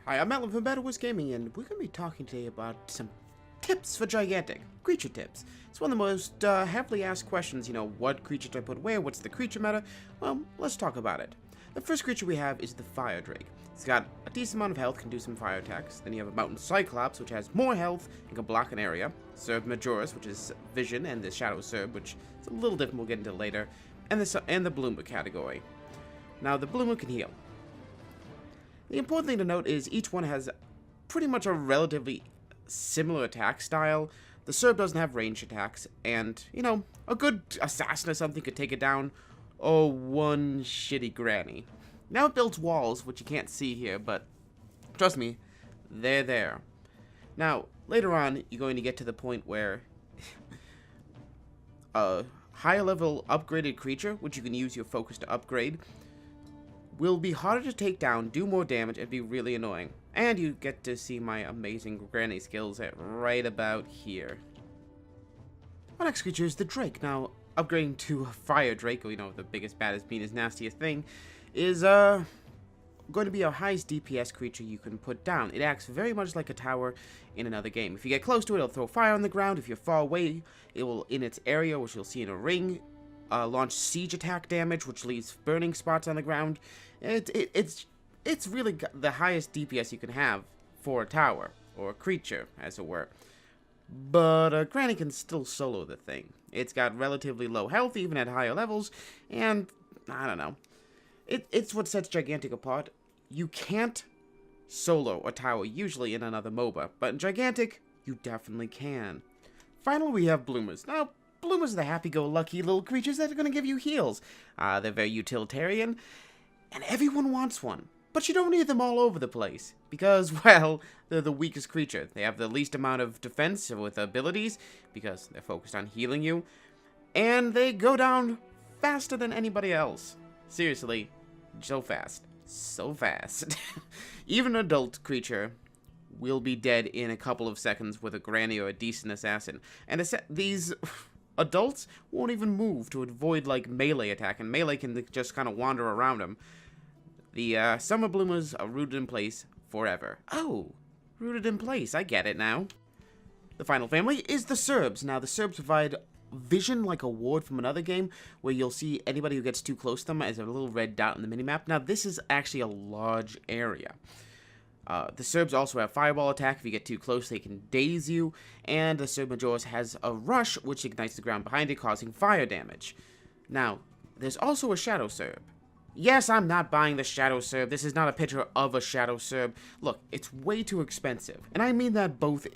Hi, I'm Mattlin FBTWGaming and we're going to be talking today about some tips for gigantic. Creature tips. It's one of the most heavily asked questions, what creature do I put where, what's the creature meta? Well, let's talk about it. The first creature we have is the Fire Drake. It's got a decent amount of health, can do some fire attacks. Then you have a Mountain Cyclopes, which has more health and can block an area. Serb Majoris, which is vision, and the Shadow Serb, which is a little different, we'll get into later. And the Bloomer category. Now, the Bloomer can heal. The important thing to note is each one has pretty much a relatively similar attack style. The Serb doesn't have range attacks, and, a good assassin or something could take it down. Oh, one shitty granny. Now it builds walls, which you can't see here, but trust me, they're there. Now, later on, you're going to get to the point where a higher level upgraded creature, which you can use your focus to upgrade, will be harder to take down, do more damage, and be really annoying. And you get to see my amazing granny skills at right about here. Our next creature is the Drake. Now, upgrading to a Fire Draco, the biggest, baddest, meanest, nastiest thing, is going to be our highest DPS creature you can put down. It acts very much like a tower in another game. If you get close to it, it'll throw fire on the ground. If you're far away, it will, in its area, which you'll see in a ring, launch siege attack damage, which leaves burning spots on the ground. It's really the highest DPS you can have for a tower, or a creature, as it were. But Granny can still solo the thing. It's got relatively low health, even at higher levels, and, I don't know. It's what sets Gigantic apart. You can't solo a tower, usually in another Moba, but in Gigantic, you definitely can. Finally, we have Bloomers. Now, Bloomers are the happy-go-lucky little creatures that are going to give you heals. They're very utilitarian, and everyone wants one. But you don't need them all over the place, because, well, they're the weakest creature. They have the least amount of defense with abilities, because they're focused on healing you, and they go down faster than anybody else. Seriously, so fast. So fast. Even an adult creature will be dead in a couple of seconds with a granny or a decent assassin. And these adults won't even move to avoid, melee attack, and melee can just kind of wander around them. The Summer Bloomers are rooted in place forever. Oh, rooted in place. I get it now. The final family is the Serbs. Now, the Serbs provide vision like a ward from another game, where you'll see anybody who gets too close to them as a little red dot in the minimap. Now, this is actually a large area. The Serbs also have Fireball attack. If you get too close, they can daze you. And the Serb Majoris has a Rush, which ignites the ground behind it, causing fire damage. Now, there's also a Shadow Serb. Yes, I'm not buying the Shadow Serb. This is not a picture of a Shadow Serb. Look, it's way too expensive. And I mean that both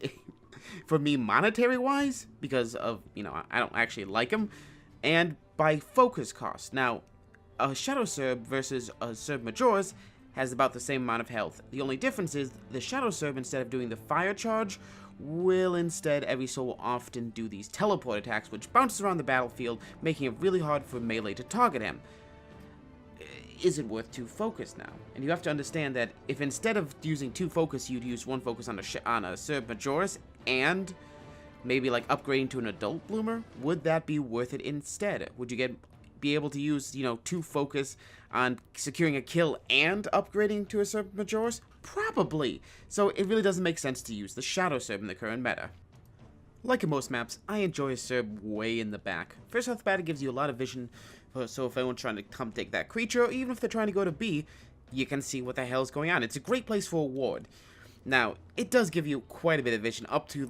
for me monetary-wise, because of, I don't actually like them, and by focus cost. Now, a Shadow Serb versus a Serb Majoris has about the same amount of health. The only difference is the Shadow Serb, instead of doing the fire charge, will instead every so often do these teleport attacks, which bounces around the battlefield, making it really hard for melee to target him. Is it worth 2 focus now? And you have to understand that if instead of using 2 focus, you'd use 1 focus on a Serb Majoris, and maybe upgrading to an adult Bloomer, would that be worth it instead? Would you be able to use, 2 focus on securing a kill and upgrading to a Serb Majoris? Probably. So it really doesn't make sense to use the Shadow Serb in the current meta. Like in most maps, I enjoy a Serb way in the back. First off the bat, it gives you a lot of vision, so if anyone's trying to come take that creature, or even if they're trying to go to B, you can see what the hell's going on. It's a great place for a ward. Now, it does give you quite a bit of vision, up to,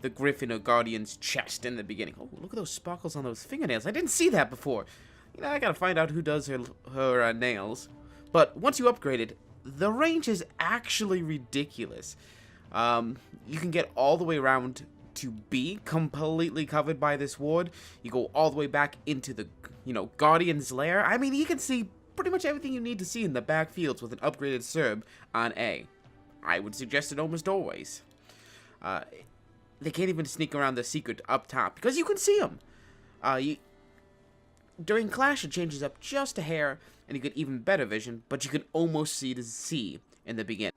the Griffin or Guardian's chest in the beginning. Oh, look at those sparkles on those fingernails. I didn't see that before. I gotta find out who does her nails. But once you upgrade it, the range is actually ridiculous. You can get all the way around to B, completely covered by this ward. You go all the way back into the, Guardian's lair. I mean, you can see pretty much everything you need to see in the backfields with an upgraded Serb on A. I would suggest it almost always. They can't even sneak around the secret up top, because you can see them. During Clash, it changes up just a hair, and you get even better vision, but you can almost see the C in the beginning.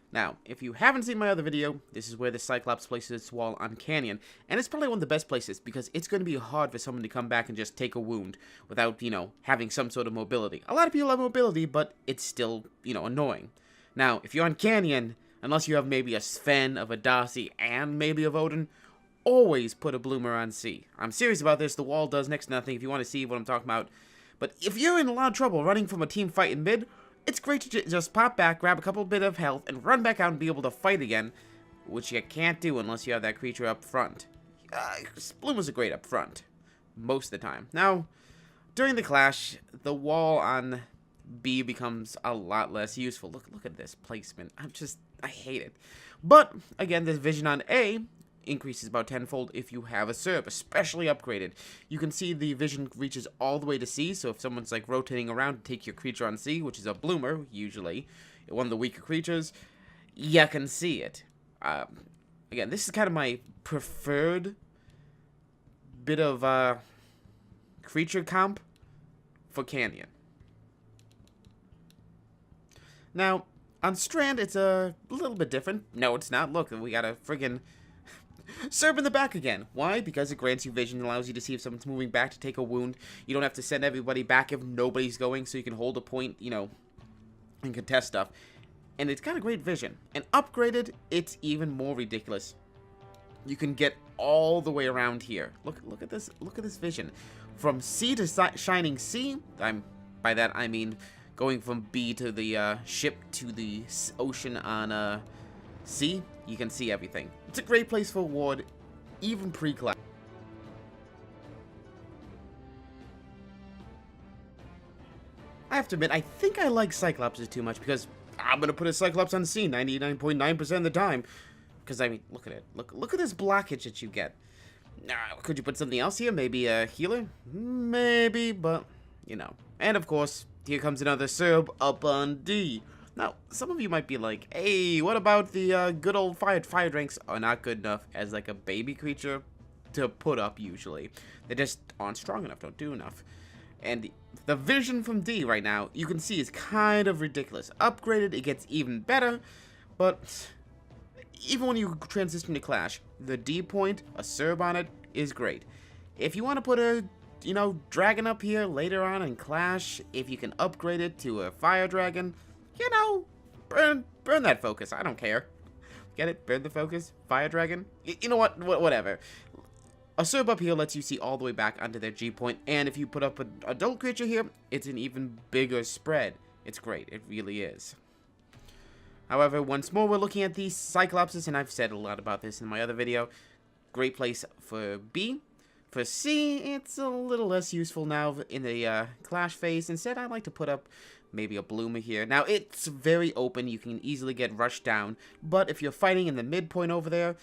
Now, if you haven't seen my other video, this is where the Cyclops places its wall on Canyon, and it's probably one of the best places, because it's going to be hard for someone to come back and just take a wound without, having some sort of mobility. A lot of people have mobility, but it's still, annoying. Now, if you're on Canyon, unless you have maybe a Sven, of a Darcy, and maybe a Odin, always put a Bloomer on C. I'm serious about this. The wall does next to nothing if you want to see what I'm talking about. But if you're in a lot of trouble running from a team fight in mid, it's great to just pop back, grab a couple bit of health, and run back out and be able to fight again, which you can't do unless you have that creature up front. Bloomers are great up front, most of the time. Now, during the clash, the wall on B becomes a lot less useful. Look at this placement. I hate it. But, again, the vision on A increases about tenfold if you have a Serb, especially upgraded. You can see the vision reaches all the way to C, so if someone's like rotating around to take your creature on C, which is a Bloomer, usually, one of the weaker creatures, you can see it. Again, this is kind of my preferred bit of creature comp for Canyon. Now, on Strand, it's a little bit different. No, it's not. Look, we got a friggin' Serb in the back again. Why? Because it grants you vision, allows you to see if someone's moving back to take a wound. You don't have to send everybody back if nobody's going, so you can hold a point, you know, and contest stuff. And it's got a great vision. And upgraded, it's even more ridiculous. You can get all the way around here. Look at this. Look at this vision. From C to Shining C, by that I mean going from B to the ship to the ocean on C, you can see everything. It's a great place for ward, even pre-class. I have to admit, I think I like Cyclopes too much because I'm going to put a Cyclops on C 99.9% of the time. Because, I mean, look at it. Look at this blockage that you get. Could you put something else here? Maybe a healer? Maybe, but, you know. And, of course, here comes another Serb up on D. Now, some of you might be like, hey, what about the good old fire drinks are not good enough as, like, a baby creature to put up, usually. They just aren't strong enough, don't do enough. And the vision from D right now, you can see is kind of ridiculous. Upgraded, it gets even better, but even when you transition to Clash, the D point, a Serb on it, is great. If you want to put a, you know, dragon up here later on in Clash, if you can upgrade it to a fire dragon, you know, burn that focus. I don't care. Get it? Burn the focus? Fire dragon? You know what? Whatever. A Serb up here lets you see all the way back onto their G point, and if you put up an adult creature here, it's an even bigger spread. It's great. It really is. However, once more, we're looking at these Cyclopses, and I've said a lot about this in my other video. Great place for B. For C, it's a little less useful now in the Clash phase. Instead, I like to put up maybe a Bloomer here. Now, it's very open. You can easily get rushed down, but if you're fighting in the midpoint over there,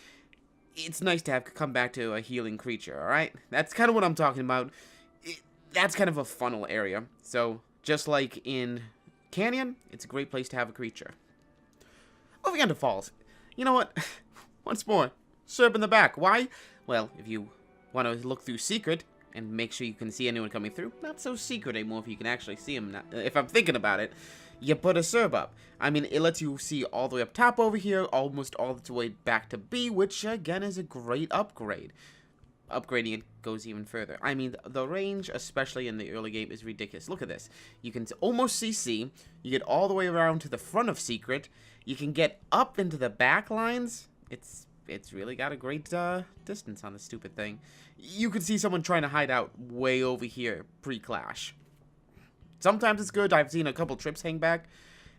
it's nice to have come back to a healing creature, alright? That's kind of what I'm talking about. That's kind of a funnel area. So, just like in Canyon, it's a great place to have a creature. Moving on to Falls. You know what? Once more, Serb in the back. Why? Well, if you want to look through secret and make sure you can see anyone coming through, not so secret anymore if you can actually see them. If I'm thinking about it, you put a Serb up. I mean, it lets you see all the way up top over here, almost all the way back to B, which, again, is a great upgrade. Upgrading it goes even further. I mean, the range, especially in the early game, is ridiculous. Look at this. You can almost see C. You get all the way around to the front of Secret. You can get up into the back lines. It's really got a great distance on this stupid thing. You can see someone trying to hide out way over here pre-Clash. Sometimes it's good. I've seen a couple trips hang back.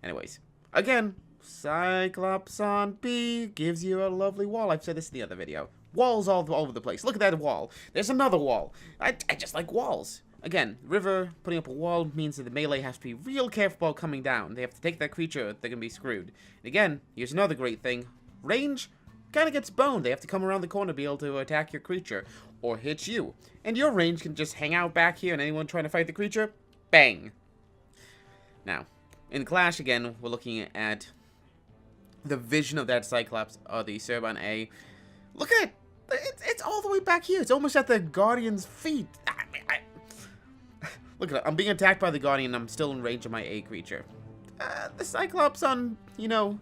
Anyways, again, Cyclops on B gives you a lovely wall. I've said this in the other video. Walls all over the place. Look at that wall. There's another wall. I just like walls. Again, River putting up a wall means that the melee has to be real careful about coming down. They have to take that creature or they're going to be screwed. And again, here's another great thing. Range kind of gets boned. They have to come around the corner to be able to attack your creature or hit you. And your range can just hang out back here and anyone trying to fight the creature, bang. Now, in Clash, again, we're looking at the vision of that Cyclops, or the Serb on A. Look at it. It's all the way back here. It's almost at the Guardian's feet. Look at it. I'm being attacked by the Guardian. I'm still in range of my A creature. The Cyclops on, you know,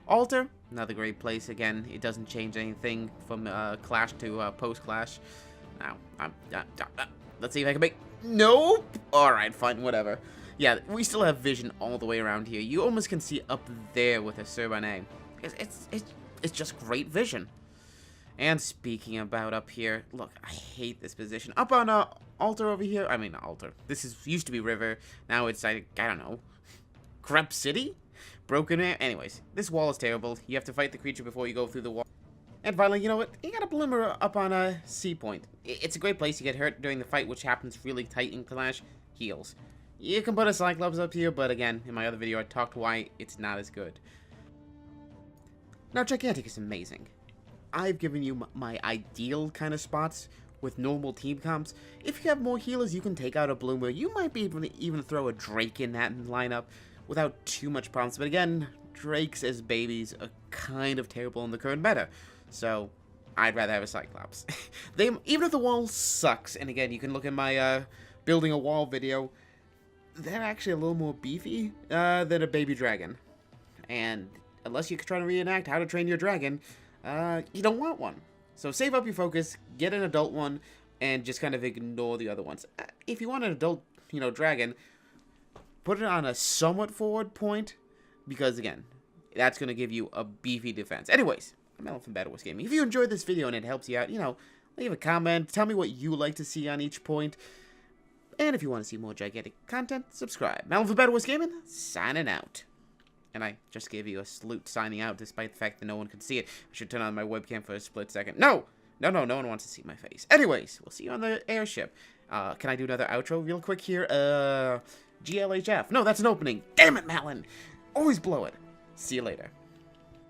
Altar. Another great place. Again, it doesn't change anything from Clash to post-Clash. Now, let's see if I can make... Nope! Alright, fine, whatever. Yeah, we still have vision all the way around here. You almost can see up there with a Turbine A. It's just great vision. And speaking about up here, look, I hate this position. Up on altar over here, I mean altar. This used to be river. Now it's I don't know, Crep City, broken air. Anyways, this wall is terrible. You have to fight the creature before you go through the wall. And finally, you know what? You got a Bloomer up on a C point. It's a great place to get hurt during the fight, which happens really tight in Clash. Heals. You can put a Cyclopes up here, but again, in my other video, I talked why it's not as good. Now, Gigantic is amazing. I've given you my ideal kind of spots with normal team comps. If you have more healers, you can take out a Bloomer. You might be able to even throw a Drake in that lineup without too much problems. But again, Drakes as babies are kind of terrible in the current meta. So, I'd rather have a Cyclops. Even if the wall sucks, and again, you can look at my building a wall video, they're actually a little more beefy than a baby dragon. And unless you're trying to reenact How to Train Your Dragon, you don't want one. So save up your focus, get an adult one, and just kind of ignore the other ones. If you want an adult, dragon, put it on a somewhat forward point, because again, that's going to give you a beefy defense. Anyways, I'm Mattlin FBTWGaming. If you enjoyed this video and it helps you out, leave a comment, tell me what you like to see on each point. And if you want to see more gigantic content, subscribe. Mattlin FBTWGaming, signing out. And I just gave you a salute signing out despite the fact that no one could see it. I should turn on my webcam for a split second. No, no one wants to see my face. Anyways, we'll see you on the airship. Can I do another outro real quick here? GLHF. No, that's an opening. Damn it, Mattlin. Always blow it. See you later.